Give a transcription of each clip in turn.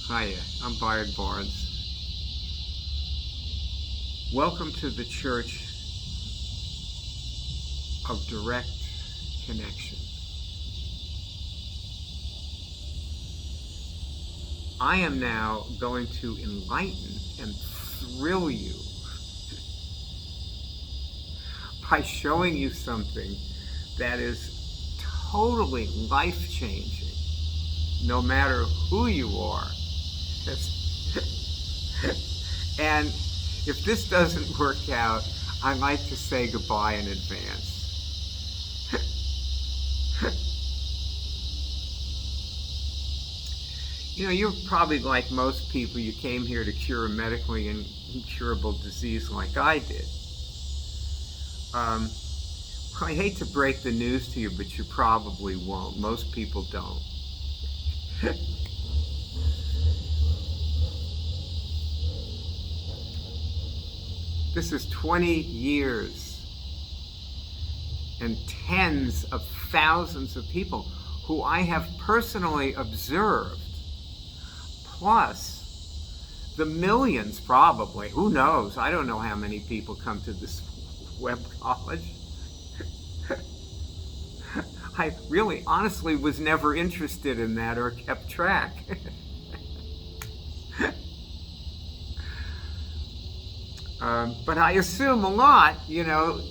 Hiya, I'm Byron Barnes. Welcome to the Church of Direct Connection. I am now going to enlighten and thrill you by showing you something that is totally life-changing, no matter who you are. And if this doesn't work out, I'd like to say goodbye in advance. You know, you're probably like most people, you came here to cure a medically incurable disease like I did. I hate to break the news to you, but you probably won't. Most people don't. This is 20 years and tens of thousands of people who I have personally observed, plus the millions probably, who knows, I don't know how many people come to this web college. I really honestly was never interested in that or kept track. But I assume a lot,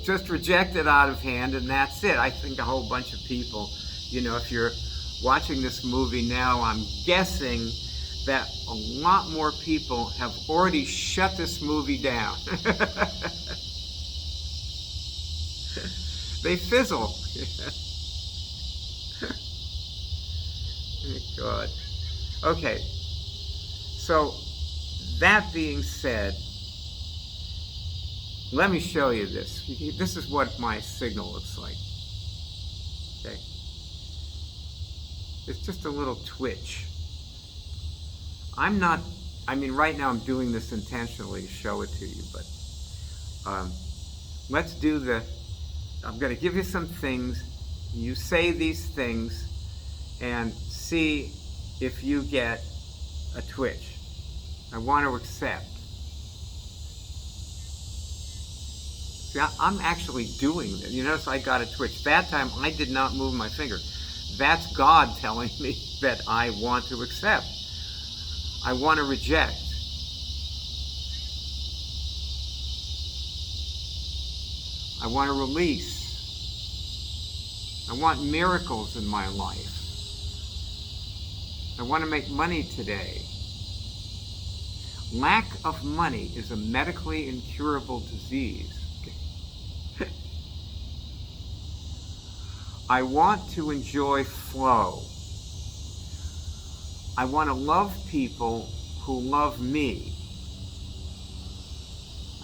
just reject it out of hand and that's it. I think a whole bunch of people, if you're watching this movie now, I'm guessing that a lot more people have already shut this movie down. They fizzle. Thank God. Okay, so that being said, let me show you this. This is what my signal looks like. Okay. It's just a little twitch. Right now I'm doing this intentionally to show it to you, but let's do I'm going to give you some things. You say these things and see if you get a twitch. I want to accept. See, I'm actually doing this. You notice I got a twitch. That time I did not move my finger. That's God telling me that I want to accept. I want to reject. I want to release. I want miracles in my life. I want to make money today. Lack of money is a medically incurable disease. I want to enjoy flow. I want to love people who love me.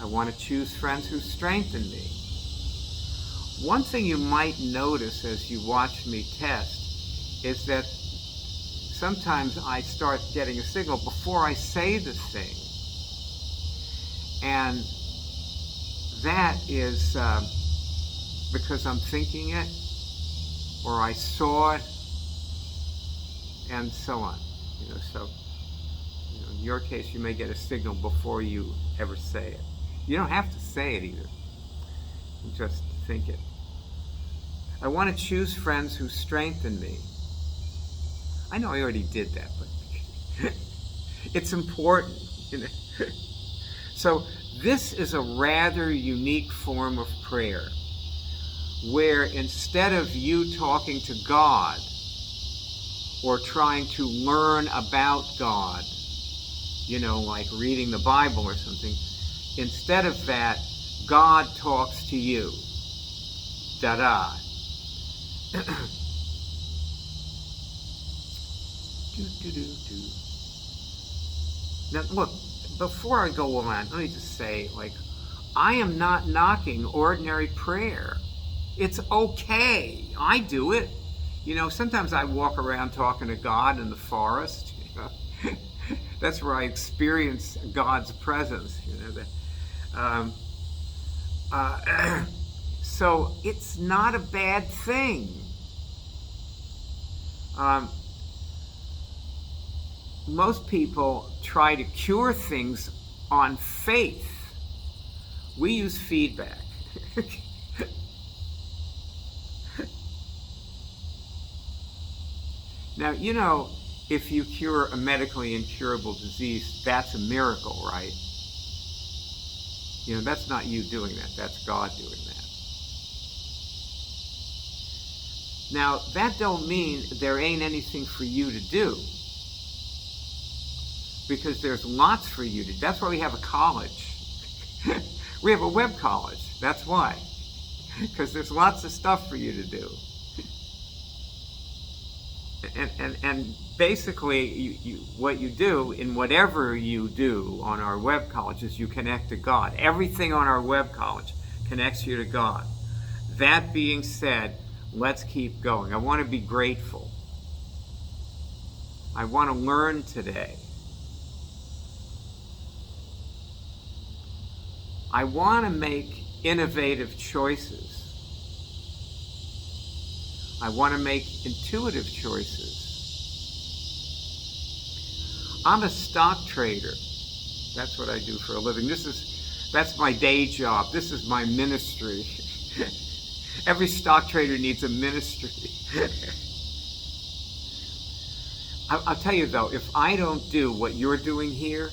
I want to choose friends who strengthen me. One thing you might notice as you watch me test is that sometimes I start getting a signal before I say the thing. And that is because I'm thinking it, or I saw it, and so on. So in your case, you may get a signal before you ever say it. You don't have to say it either. You just think it. I want to choose friends who strengthen me. I know I already did that, but it's important. So this is a rather unique form of prayer, where instead of you talking to God or trying to learn about God, like reading the Bible or something, instead of that, God talks to you. Da-da. Now look, before I go on, let me just say, I am not knocking ordinary prayer. It's okay. I do it. Sometimes I walk around talking to God in the forest. That's where I experience God's presence. So it's not a bad thing. most people try to cure things on faith. We use feedback. Now, if you cure a medically incurable disease, that's a miracle, right? That's not you doing that. That's God doing that. Now, that don't mean there ain't anything for you to do. Because there's lots for you to do. That's why we have a college. We have a web college. That's why. Because there's lots of stuff for you to do. And basically, what you do in whatever you do on our web college is you connect to God. Everything on our web college connects you to God. That being said, let's keep going. I want to be grateful. I want to learn today. I want to make innovative choices. I want to make intuitive choices. I'm a stock trader. That's what I do for a living. That's my day job. This is my ministry. Every stock trader needs a ministry. I'll tell you though, if I don't do what you're doing here,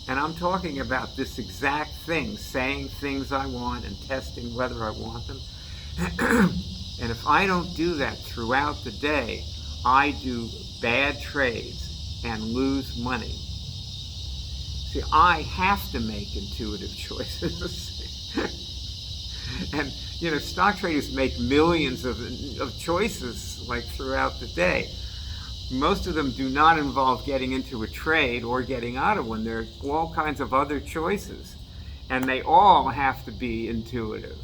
and I'm talking about this exact thing, saying things I want and testing whether I want them, and if I don't do that throughout the day, I do bad trades and lose money. See, I have to make intuitive choices. And, stock traders make millions of choices like throughout the day. Most of them do not involve getting into a trade or getting out of one. There are all kinds of other choices, and they all have to be intuitive.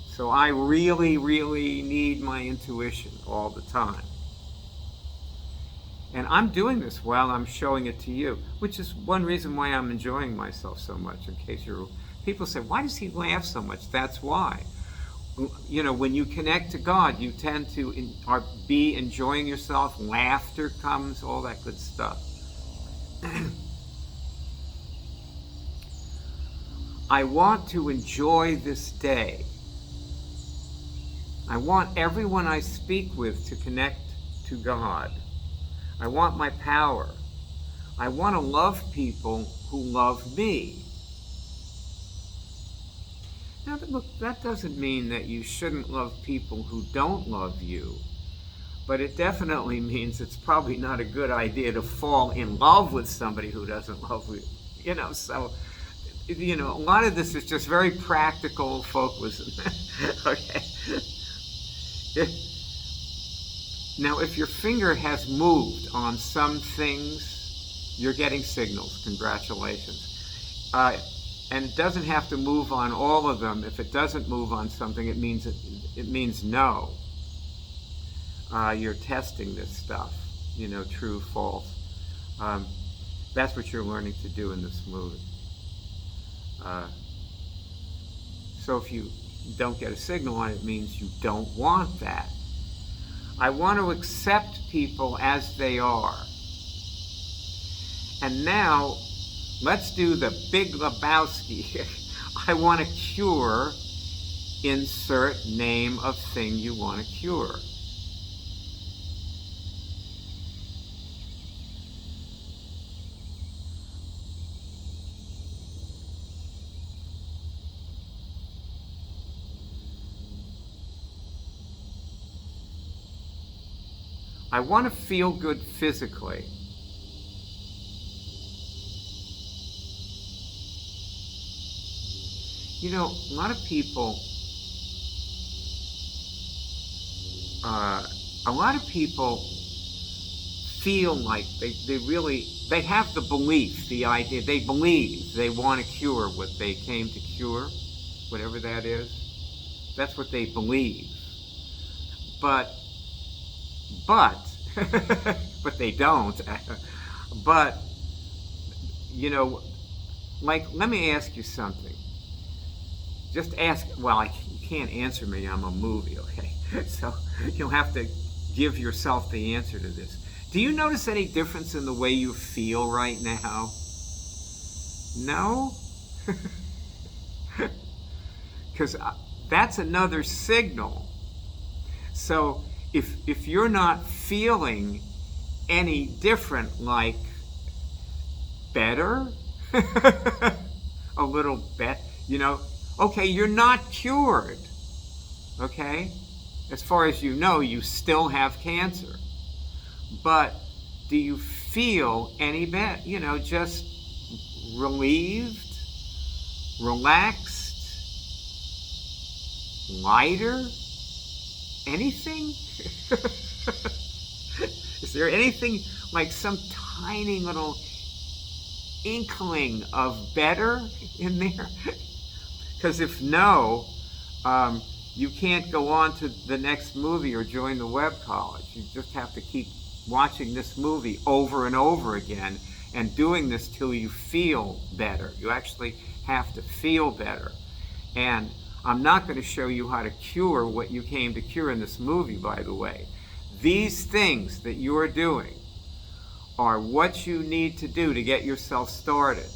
So I really, really need my intuition all the time. And I'm doing this while I'm showing it to you, which is one reason why I'm enjoying myself so much. In case people say, why does he laugh so much? That's why. When you connect to God, you tend to be enjoying yourself. Laughter comes, all that good stuff. I want to enjoy this day. I want everyone I speak with to connect to God. I want my power. I want to love people who love me. Now, look, that doesn't mean that you shouldn't love people who don't love you, but it definitely means it's probably not a good idea to fall in love with somebody who doesn't love you. So, a lot of this is just very practical focus. Okay. Now, if your finger has moved on some things, you're getting signals. Congratulations. And it doesn't have to move on all of them. If it doesn't move on something, it means no. You're testing this stuff, true, false. That's what you're learning to do in this movie. So if you don't get a signal on it, it means you don't want that. I want to accept people as they are. And now, let's do the Big Lebowski. I want to cure, insert name of thing you want to cure. I want to feel good physically. A lot of people feel like they have the belief, the idea, they believe they want to cure what they came to cure, whatever that is. That's what they believe. But they don't. But, let me ask you something. Just ask, you can't answer me, I'm a movie, okay? So you'll have to give yourself the answer to this. Do you notice any difference in the way you feel right now? No? Because that's another signal. So if you're not feeling any different, like better, a little bit, okay, you're not cured, okay? As far as you know, you still have cancer. But do you feel any better? Just relieved, relaxed, lighter? Anything? Is there anything like some tiny little inkling of better in there? Because if no, you can't go on to the next movie or join the web college. You just have to keep watching this movie over and over again and doing this till you feel better. You actually have to feel better. And I'm not going to show you how to cure what you came to cure in this movie, by the way. These things that you're doing are what you need to do to get yourself started.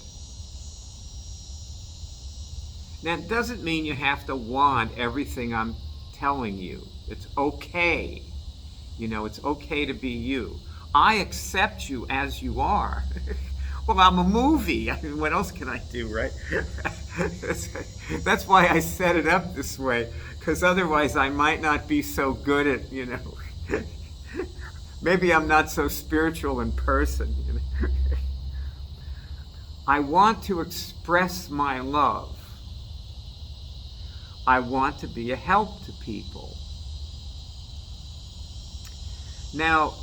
Now, it doesn't mean you have to want everything I'm telling you. It's okay. It's okay to be you. I accept you as you are. Well, I'm a movie. I mean, what else can I do, right? That's why I set it up this way, because otherwise I might not be so good at, maybe I'm not so spiritual in person. I want to express my love. I want to be a help to people. Now,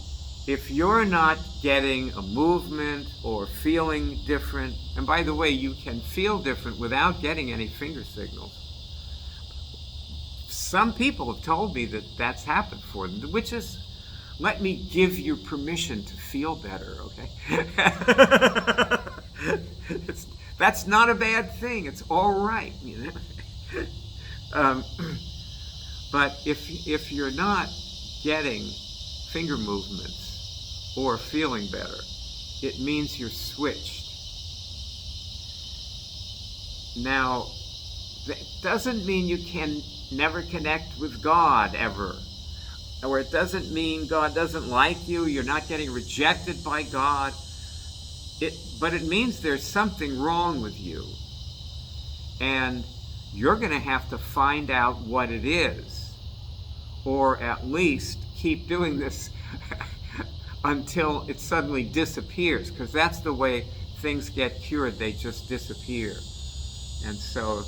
if you're not getting a movement or feeling different, and by the way, you can feel different without getting any finger signals. Some people have told me that that's happened for them, which is, let me give you permission to feel better, okay? That's not a bad thing. It's all right, But if you're not getting finger movements or feeling better, it means you're switched. Now, that doesn't mean you can never connect with God ever. Or it doesn't mean God doesn't like you, you're not getting rejected by God. But it means there's something wrong with you. And you're going to have to find out what it is. Or at least keep doing this until it suddenly disappears, because that's the way things get cured. They just disappear. And so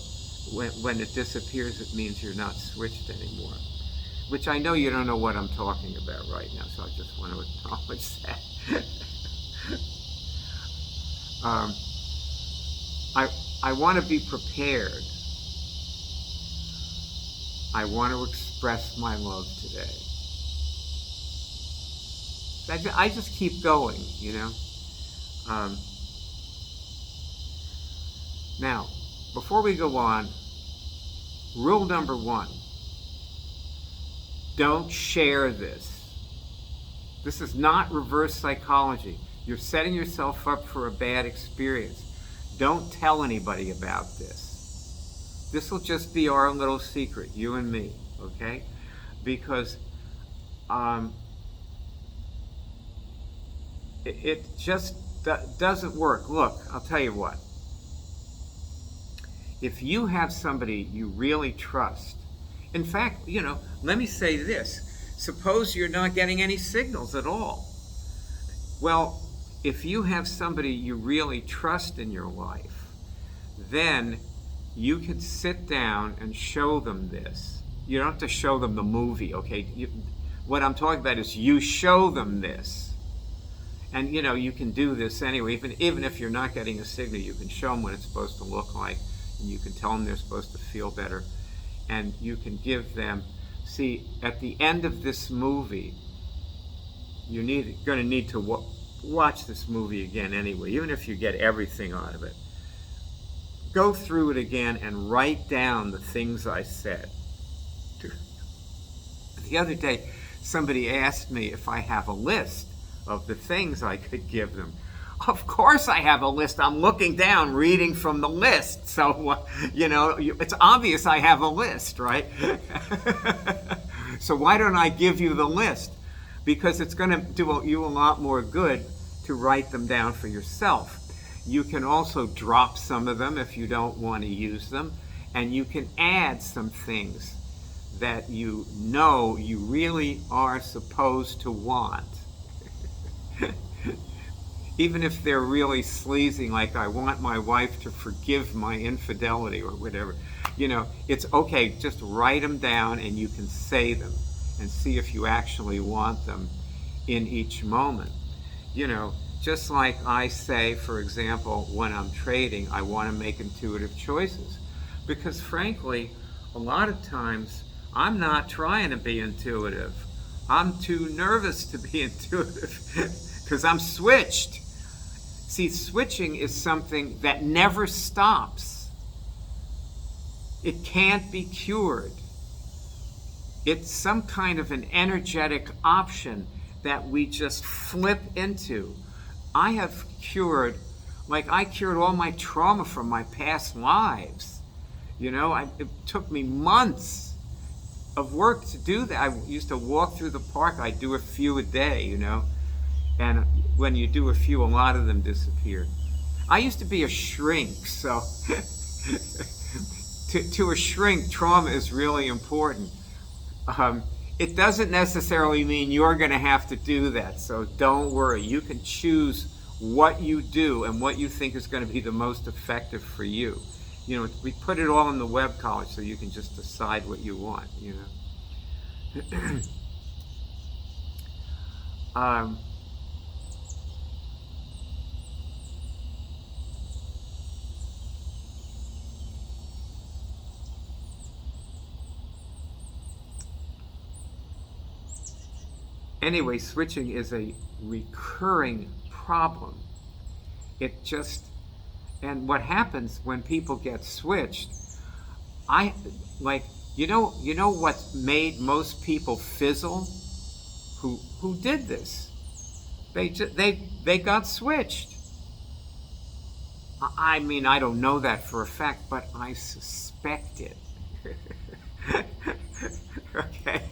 when it disappears, it means you're not switched anymore, which I know you don't know what I'm talking about right now, so I just want to acknowledge that. I want to be prepared. I want to express my love today. I just keep going, Now, before we go on, rule number 1, don't share this. This is not reverse psychology. You're setting yourself up for a bad experience. Don't tell anybody about this. This will just be our little secret, you and me, okay? Because it just doesn't work. Look, I'll tell you what. If you have somebody you really trust, in fact, let me say this. Suppose you're not getting any signals at all. Well, if you have somebody you really trust in your life, then you can sit down and show them this. You don't have to show them the movie, okay? What I'm talking about is you show them this. And, you can do this anyway. Even if you're not getting a signal, you can show them what it's supposed to look like. And you can tell them they're supposed to feel better. And you can give them, see, at the end of this movie, you're going to need to watch this movie again anyway, even if you get everything out of it. Go through it again and write down the things I said. The other day, somebody asked me if I have a list of the things I could give them. Of course I have a list. I'm looking down, reading from the list. So, it's obvious I have a list, right? So why don't I give you the list? Because it's going to do you a lot more good to write them down for yourself. You can also drop some of them if you don't want to use them. And you can add some things that you know you really are supposed to want. Even if they're really sleazy, like I want my wife to forgive my infidelity or whatever, it's okay. Just write them down and you can say them and see if you actually want them in each moment. Just like I say, for example, when I'm trading, I want to make intuitive choices. Because frankly, a lot of times I'm not trying to be intuitive. I'm too nervous to be intuitive because I'm switched. See, switching is something that never stops. It can't be cured. It's some kind of an energetic option that we just flip into. I have cured, I cured all my trauma from my past lives. It took me months of work to do that. I used to walk through the park. I'd do a few a day, and when you do a few, a lot of them disappear. I used to be a shrink, so to a shrink, trauma is really important. It doesn't necessarily mean you're going to have to do that, so don't worry. You can choose what you do and what you think is going to be the most effective for you. We put it all in the web college so you can just decide what you want, Anyway, switching is a recurring problem. And what happens when people get switched, you know what made most people fizzle? Who did this? They got switched. I mean, I don't know that for a fact, but I suspect it. Okay?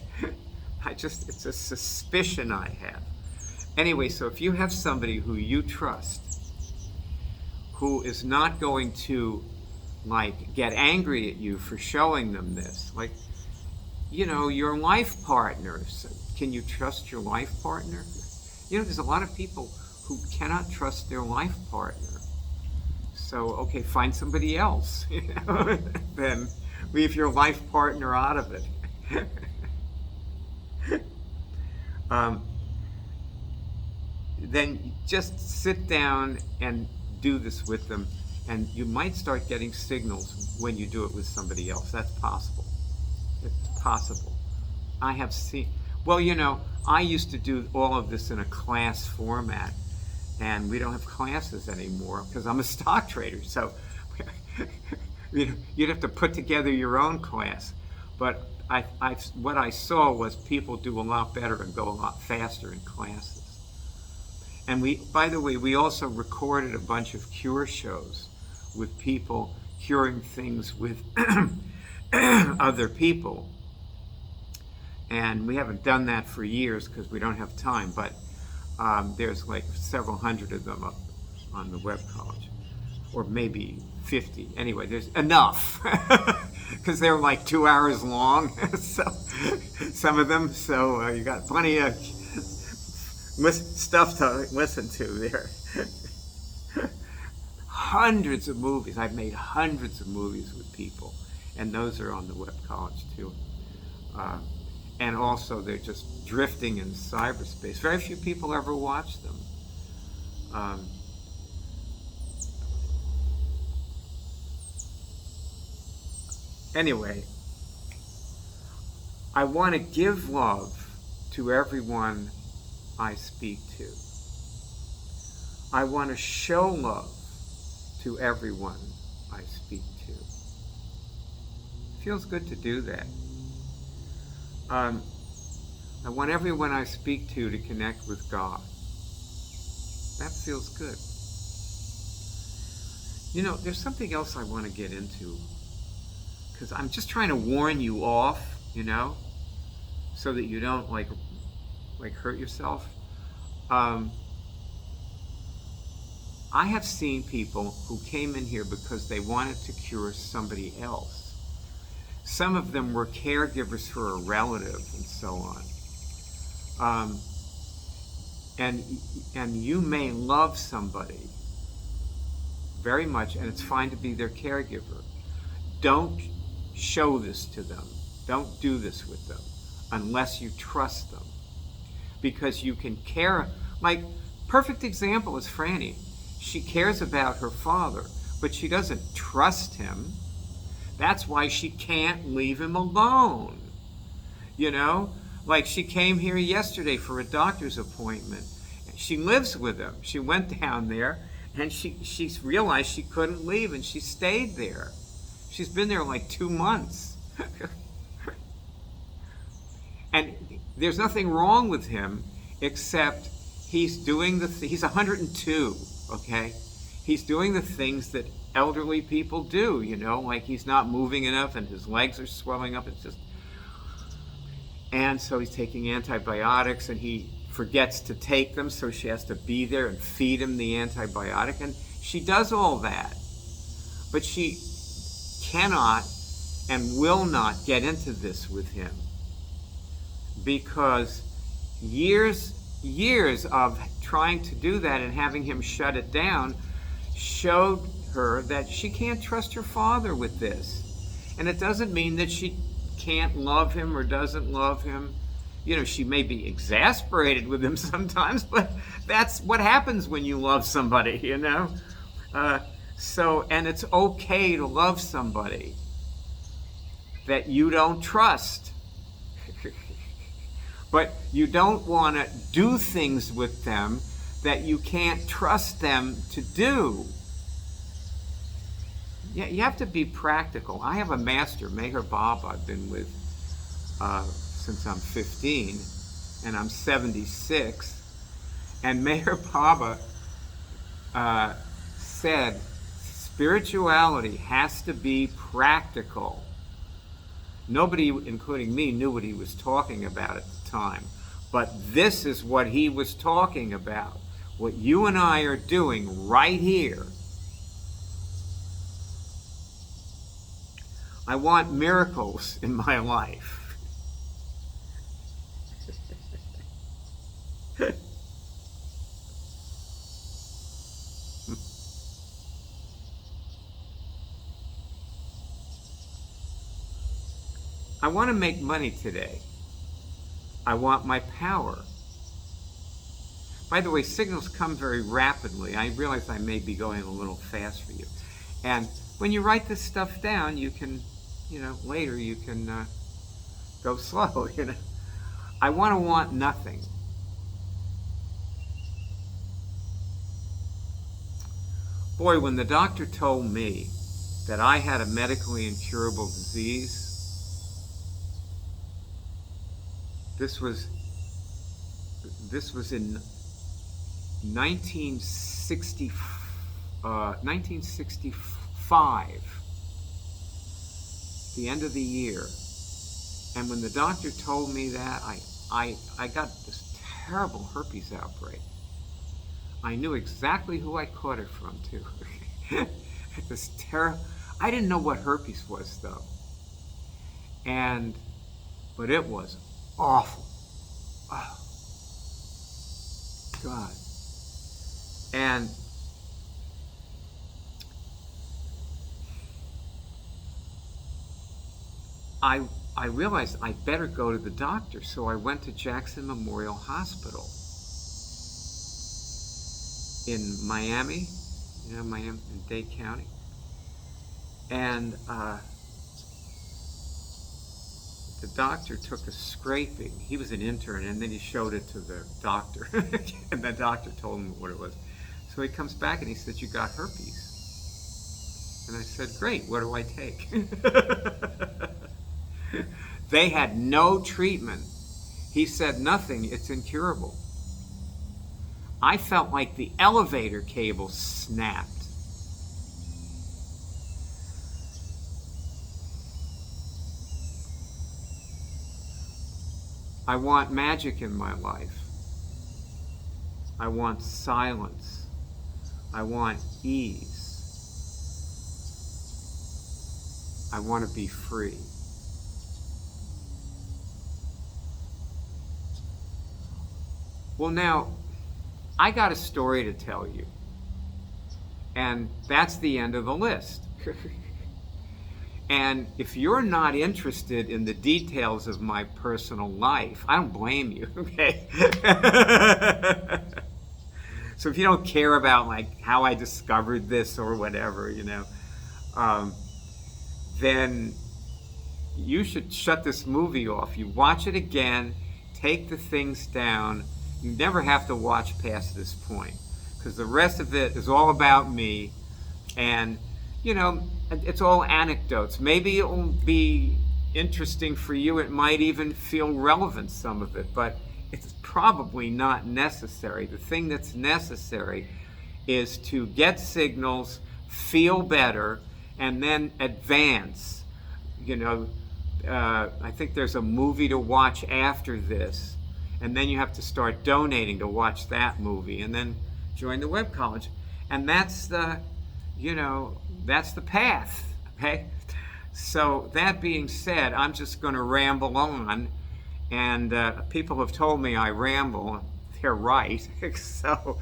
It's a suspicion I have. Anyway, so if you have somebody who you trust, who is not going to, get angry at you for showing them this, your life partner. Can you trust your life partner? There's a lot of people who cannot trust their life partner. So, okay, find somebody else, then leave your life partner out of it. Then just sit down and do this with them, and you might start getting signals when you do it with somebody else. That's possible. It's possible. I have seen, I used to do all of this in a class format, and we don't have classes anymore because I'm a stock trader, so you'd have to put together your own class. But what I saw was people do a lot better and go a lot faster in classes. And by the way, we also recorded a bunch of cure shows with people curing things with other people. And we haven't done that for years because we don't have time, but there's several hundred of them up on the web college, or maybe 50. Anyway, there's enough because they're 2 hours long, so some of them. So you got plenty of stuff to listen to there. Hundreds of movies. I've made hundreds of movies with people, and those are on the web college too. And also, they're just drifting in cyberspace. Very few people ever watch them. Anyway, I want to give love to everyone I speak to. I want to show love to everyone I speak to. It feels good to do that. I want everyone I speak to connect with God. That feels good. You know, there's something else I want to get into, because I'm just trying to warn you off, you know, so that you don't like hurt yourself. Um, I have seen people who came in here because they wanted to cure somebody else. Some of them were caregivers for a relative and so on. Um, and you may love somebody very much, and it's fine to be their caregiver. Don't show this to them. Don't do this with them unless you trust them. Because you can care. Like, perfect example is Franny. She cares about her father, but she doesn't trust him. That's why she can't leave him alone. You know? Like, she came here yesterday for a doctor's appointment. She lives with him. She went down there, and she realized she couldn't leave, and she stayed there. She's been there like 2 months. And there's nothing wrong with him, except he's doing he's 102, okay? He's doing the things that elderly people do, you know, like he's not moving enough and his legs are swelling up. It's just, and so he's taking antibiotics, and he forgets to take them, so she has to be there and feed him the antibiotic, and she does all that. But she cannot and will not get into this with him, because years of trying to do that and having him shut it down showed her that she can't trust her father with this. And it doesn't mean that she can't love him or doesn't love him. You know, she may be exasperated with him sometimes, but that's what happens when you love somebody, you know? And it's okay to love somebody that you don't trust. But you don't want to do things with them that you can't trust them to do. Yeah, you have to be practical. I have a master, Meher Baba, I've been with since I'm 15, and I'm 76. And Meher Baba said, spirituality has to be practical. Nobody, including me, knew what he was talking about at the time. But this is what he was talking about. What you and I are doing right here. I want miracles in my life. I want to make money today. I want my power. By the way, signals come very rapidly. I realize I may be going a little fast for you. And when you write this stuff down, you can, you know, later you can go slow, you know. I want nothing. Boy, when the doctor told me that I had a medically incurable disease, this was in 1965, the end of the year. And when the doctor told me that, I got this terrible herpes outbreak. I knew exactly who I caught it from, too. This I didn't know what herpes was, though. But it was awful. Oh, God. And I realized I better go to the doctor, so I went to Jackson Memorial Hospital in Miami, you know, Miami, in Dade County. And the doctor took a scraping. He was an intern, and then he showed it to the doctor. And the doctor told him what it was. So he comes back and he said, "You got herpes." And I said, "Great, what do I take?" They had no treatment. He said, "Nothing, it's incurable." I felt like the elevator cable snapped. I want magic in my life. I want silence. I want ease. I want to be free. Well, now, I got a story to tell you. And that's the end of the list. And if you're not interested in the details of my personal life, I don't blame you, okay? So if you don't care about like how I discovered this or whatever, then you should shut this movie off. You watch it again, take the things down. You never have to watch past this point, because the rest of it is all about me, and it's all anecdotes. Maybe it will be interesting for you. It might even feel relevant, some of it, but it's probably not necessary. The thing that's necessary is to get signals, feel better, and then advance. I think there's a movie to watch after this, and then you have to start donating to watch that movie, and then join the web college. And that's the path, okay? So that being said, I'm just going to ramble on, and people have told me I ramble. They're right. So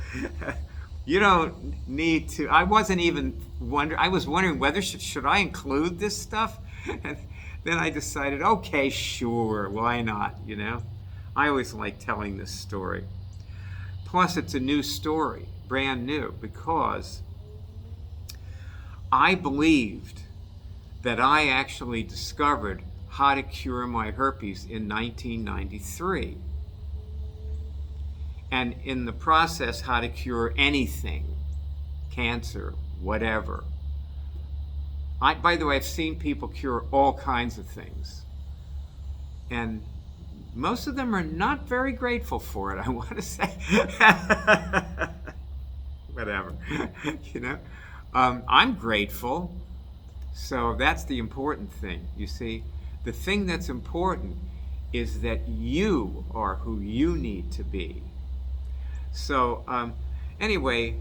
you don't need to. I wasn't even wondering. I was wondering whether should I include this stuff, and then I decided, okay, sure, why not? I always like telling this story. Plus, it's a new story, brand new, because I believed that I actually discovered how to cure my herpes in 1993. And in the process, how to cure anything, cancer, whatever. By the way, I've seen people cure all kinds of things. And most of them are not very grateful for it, I want to say. Whatever, I'm grateful. So that's the important thing, you see. The thing that's important is that you are who you need to be. So anyway,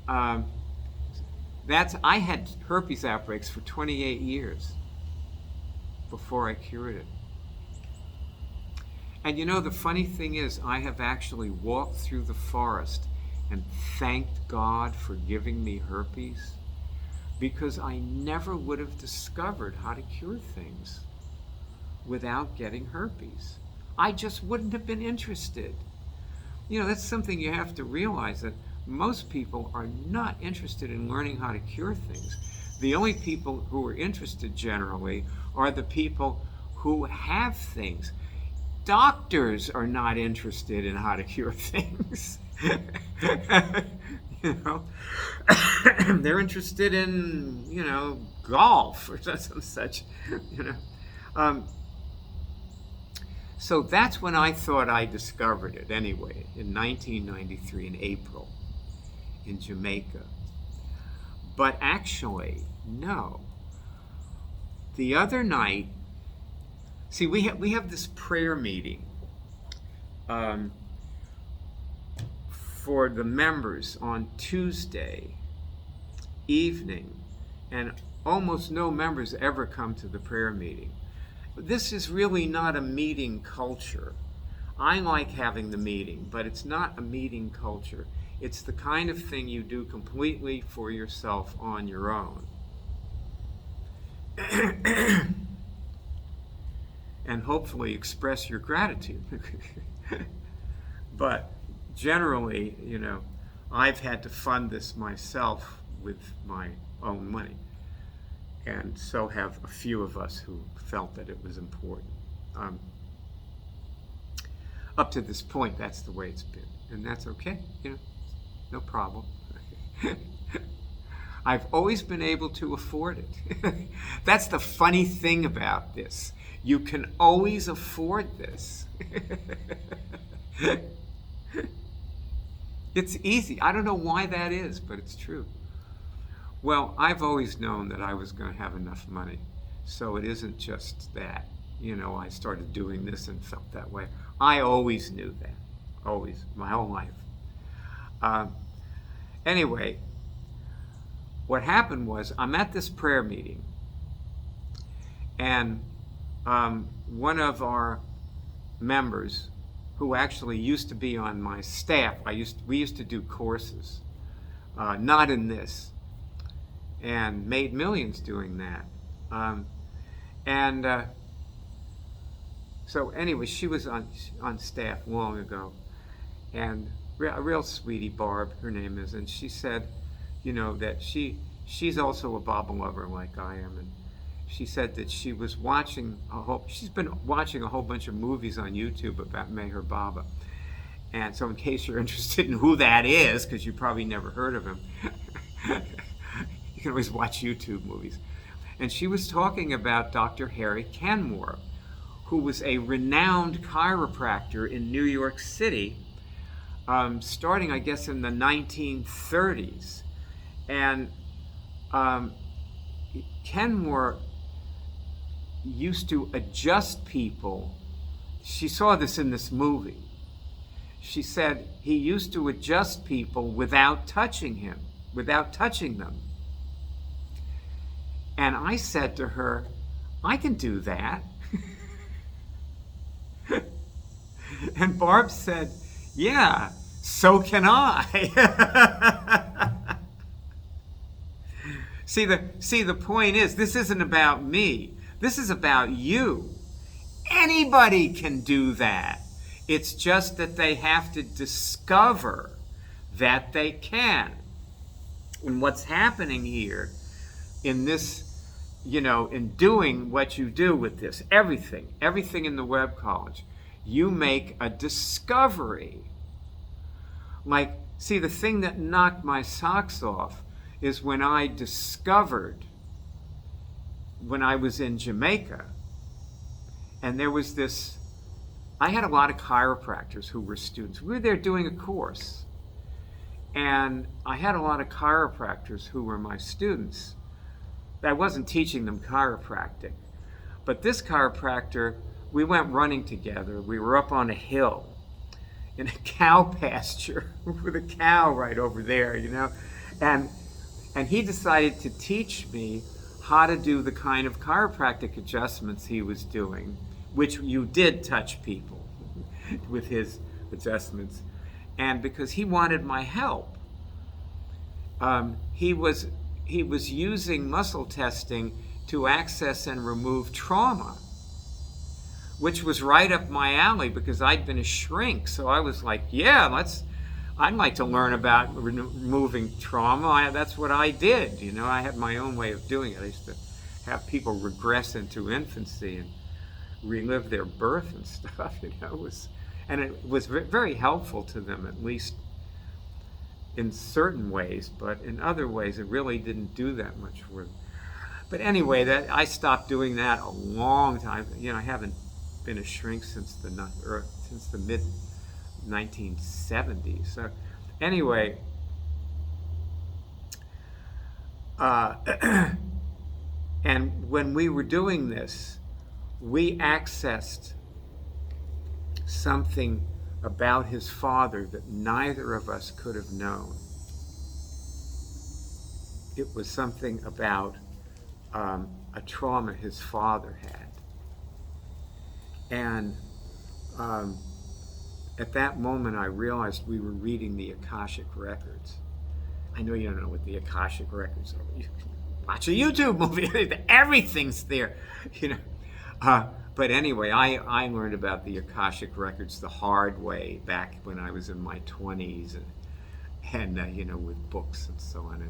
I had herpes outbreaks for 28 years before I cured it. And the funny thing is, I have actually walked through the forest and thanked God for giving me herpes, because I never would have discovered how to cure things without getting herpes. I just wouldn't have been interested. That's something you have to realize, that most people are not interested in learning how to cure things. The only people who are interested generally are the people who have things. Doctors are not interested in how to cure things. They're interested in, golf or some such, So that's when I thought I discovered it, anyway, in 1993 in April in Jamaica. But actually, no. The other night, see, we have this prayer meeting for the members on Tuesday evening, and almost no members ever come to the prayer meeting. This is really not a meeting culture. I like having the meeting, but it's not a meeting culture. It's the kind of thing you do completely for yourself on your own. And hopefully express your gratitude. But generally, I've had to fund this myself with my own money. And so have a few of us who felt that it was important. Up to this point, that's the way it's been. And that's okay, no problem. I've always been able to afford it. That's the funny thing about this. You can always afford this. It's easy. I don't know why that is, but it's true. Well, I've always known that I was going to have enough money. So it isn't just that, I started doing this and felt that way. I always knew that. Always. My whole life. Anyway, what happened was I'm at this prayer meeting, and one of our members, who actually used to be on my staff, we used to do courses, not in this, and made millions doing that. So anyway, she was on staff long ago, and a real sweetie, Barb, her name is, and she said, that she's also a Baba lover like I am, and she said that she was she's been watching a whole bunch of movies on YouTube about Meher Baba. And so in case you're interested in who that is, because you probably never heard of him, you can always watch YouTube movies. And she was talking about Dr. Harry Canmore, who was a renowned chiropractor in New York City, starting, I guess, in the 1930s. And Canmore used to adjust people. She saw this in this movie. She said he used to adjust people without touching them. And I said to her, I can do that. And Barb said, yeah, so can I. See, the point is, this isn't about me. This is about you. Anybody can do that. It's just that they have to discover that they can. And what's happening here in this, in doing what you do with this, everything in the Web College, you make a discovery. Like, see, the thing that knocked my socks off is when I discovered, when I was in Jamaica, and there was this, I had a lot of chiropractors who were students. We were there doing a course, and I had a lot of chiropractors who were my students. I wasn't teaching them chiropractic, but this chiropractor, we went running together. We were up on a hill in a cow pasture with a cow right over there, and he decided to teach me how to do the kind of chiropractic adjustments he was doing, which you did touch people with his adjustments. And because he wanted my help, he was using muscle testing to access and remove trauma, which was right up my alley because I'd been a shrink. So I was like, yeah, I'd like to learn about removing trauma. That's what I did. I had my own way of doing it. I used to have people regress into infancy and relive their birth and stuff. And it was very helpful to them, at least in certain ways, but in other ways it really didn't do that much for them. But anyway, I stopped doing that a long time. I haven't been a shrink since the mid 1970s. So anyway, and when we were doing this, we accessed something about his father that neither of us could have known. It was something about a trauma his father had. And at that moment, I realized we were reading the Akashic Records. I know you don't know what the Akashic Records are. You can watch a YouTube movie. Everything's there, But anyway, I learned about the Akashic Records the hard way back when I was in my 20s, and with books and so on.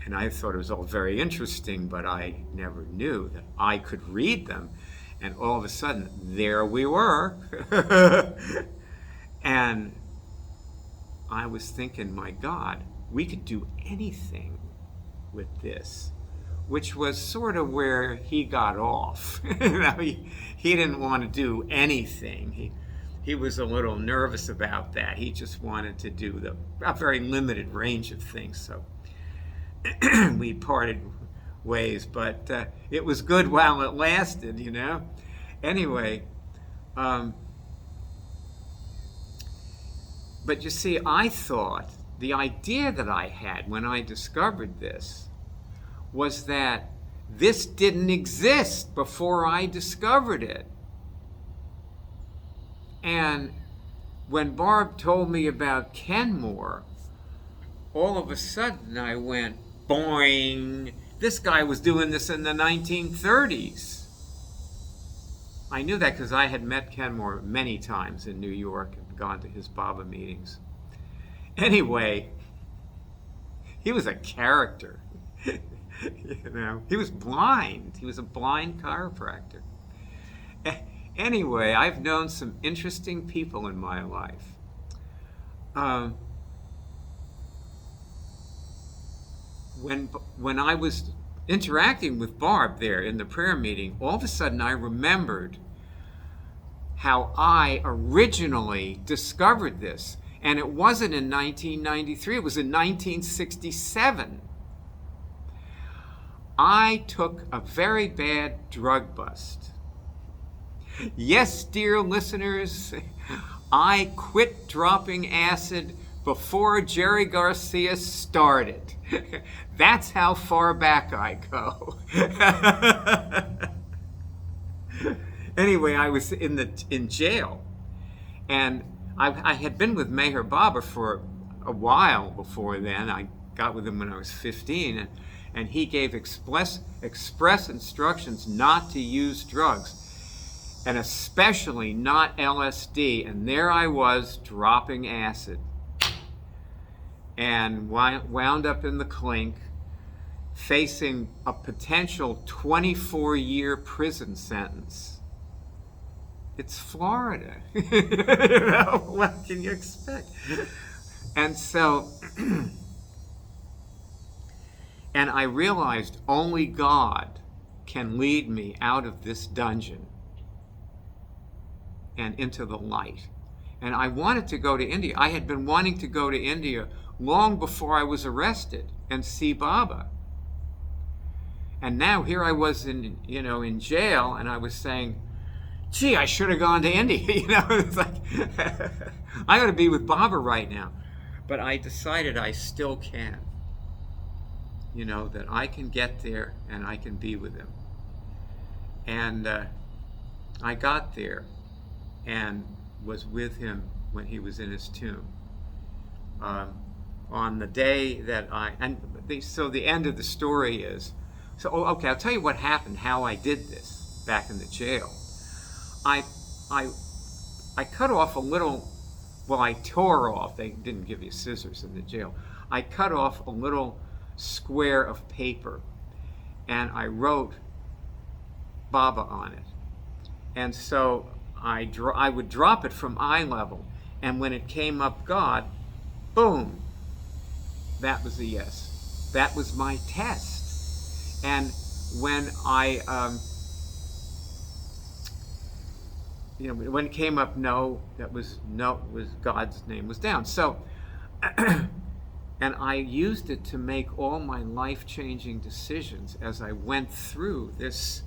And I thought it was all very interesting, but I never knew that I could read them. And all of a sudden, there we were. And I was thinking, my God, we could do anything with this, which was sort of where he got off. He didn't want to do anything. he was a little nervous about that. He just wanted to do a very limited range of things. So we parted ways, but it was good while it lasted, you know. Anyway, but you see, I thought the idea that I had when I discovered this was that this didn't exist before I discovered it. And when Barb told me about Kenmore, all of a sudden I went, boing, this guy was doing this in the 1930s. I knew that because I had met Kenmore many times in New York and gone to his Baba meetings. Anyway, he was a character. You know, he was blind. He was a blind chiropractor. Anyway, I've known some interesting people in my life. When I was interacting with Barb there in the prayer meeting, all of a sudden I remembered how I originally discovered this. And it wasn't in 1993, it was in 1967. I took a very bad drug bust. Yes, dear listeners, I quit dropping acid before Jerry Garcia started. That's how far back I go. Anyway, I was in jail, and I had been with Meher Baba for a while before then. I got with him when I was 15, and he gave express instructions not to use drugs, and especially not LSD. And there I was dropping acid, and wound up in the clink, facing a potential 24-year prison sentence. It's Florida. You know, what can you expect? And so, and I realized only God can lead me out of this dungeon and into the light. And I wanted to go to India. I had been wanting to go to India long before I was arrested and see Baba. And now here I was in jail, and I was saying, gee, I should have gone to India. You know, it's like, I ought to be with Baba right now. But I decided I still can. You know, that I can get there and I can be with him. And I got there and was with him when he was in his tomb. On the day that so the end of the story is, okay, I'll tell you what happened, how I did this back in the jail. I cut off a little, I tore off, they didn't give you scissors in the jail. I cut off a little square of paper, and I wrote Baba on it. And so I would drop it from eye level, and when it came up God, boom, that was a yes. That was my test. And when when it came up no, was God's name was down. So, and I used it to make all my life-changing decisions as I went through this,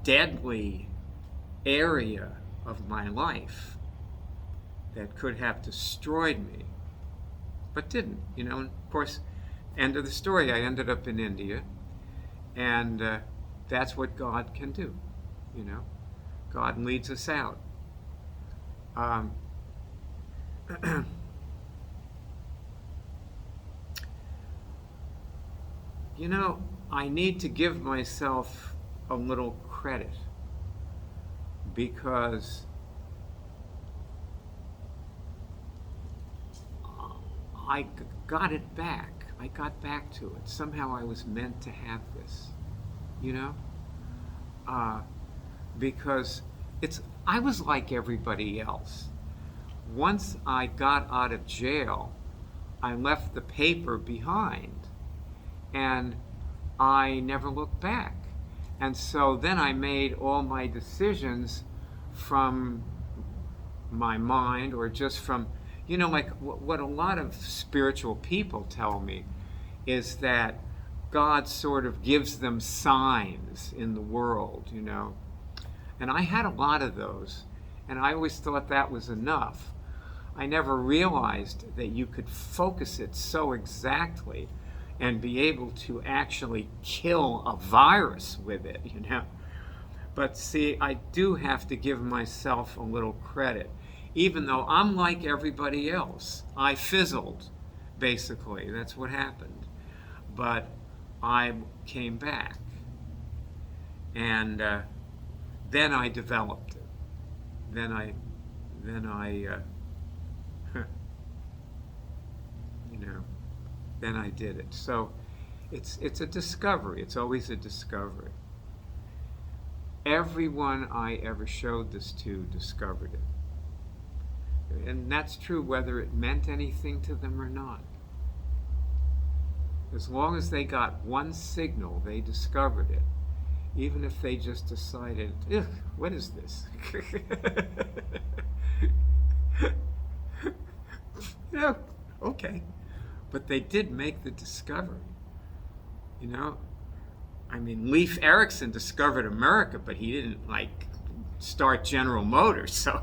deadly area of my life that could have destroyed me, but didn't. And of course, end of the story, I ended up in India, and that's what God can do. God leads us out. I need to give myself a little credit, because I got it back. I got back to it. Somehow I was meant to have this, because I was like everybody else. Once I got out of jail, I left the paper behind, and I never looked back. And so then I made all my decisions from my mind, or just from, like what a lot of spiritual people tell me is that God sort of gives them signs in the world, And I had a lot of those, and I always thought that was enough. I never realized that you could focus it so exactly and be able to actually kill a virus with it, But see, I do have to give myself a little credit. Even though I'm like everybody else, I fizzled, basically. That's what happened. But I came back. And then I developed it. Then I then I did it. So it's a discovery. It's always a discovery. Everyone I ever showed this to discovered it. And that's true whether it meant anything to them or not. As long as they got one signal, they discovered it. Even if they just decided, ugh, what is this? Okay. But they did make the discovery. I mean, Leif Erikson discovered America, but he didn't, start General Motors. So,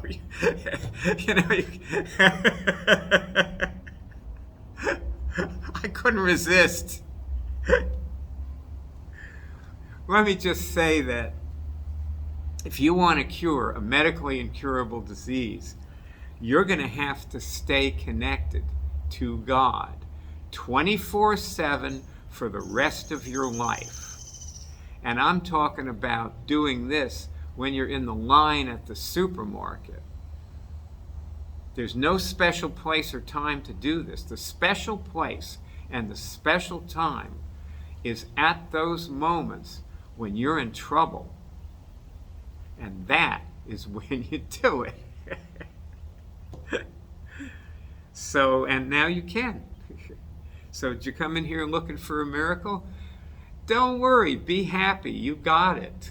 I couldn't resist. Let me just say that if you want to cure a medically incurable disease, you're going to have to stay connected to God 24/7 for the rest of your life. And I'm talking about doing this when you're in the line at the supermarket. There's no special place or time to do this. The special place and the special time is at those moments when you're in trouble. And that is when you do it. So, and now you can. So did you come in here looking for a miracle? Don't worry, be happy, you got it.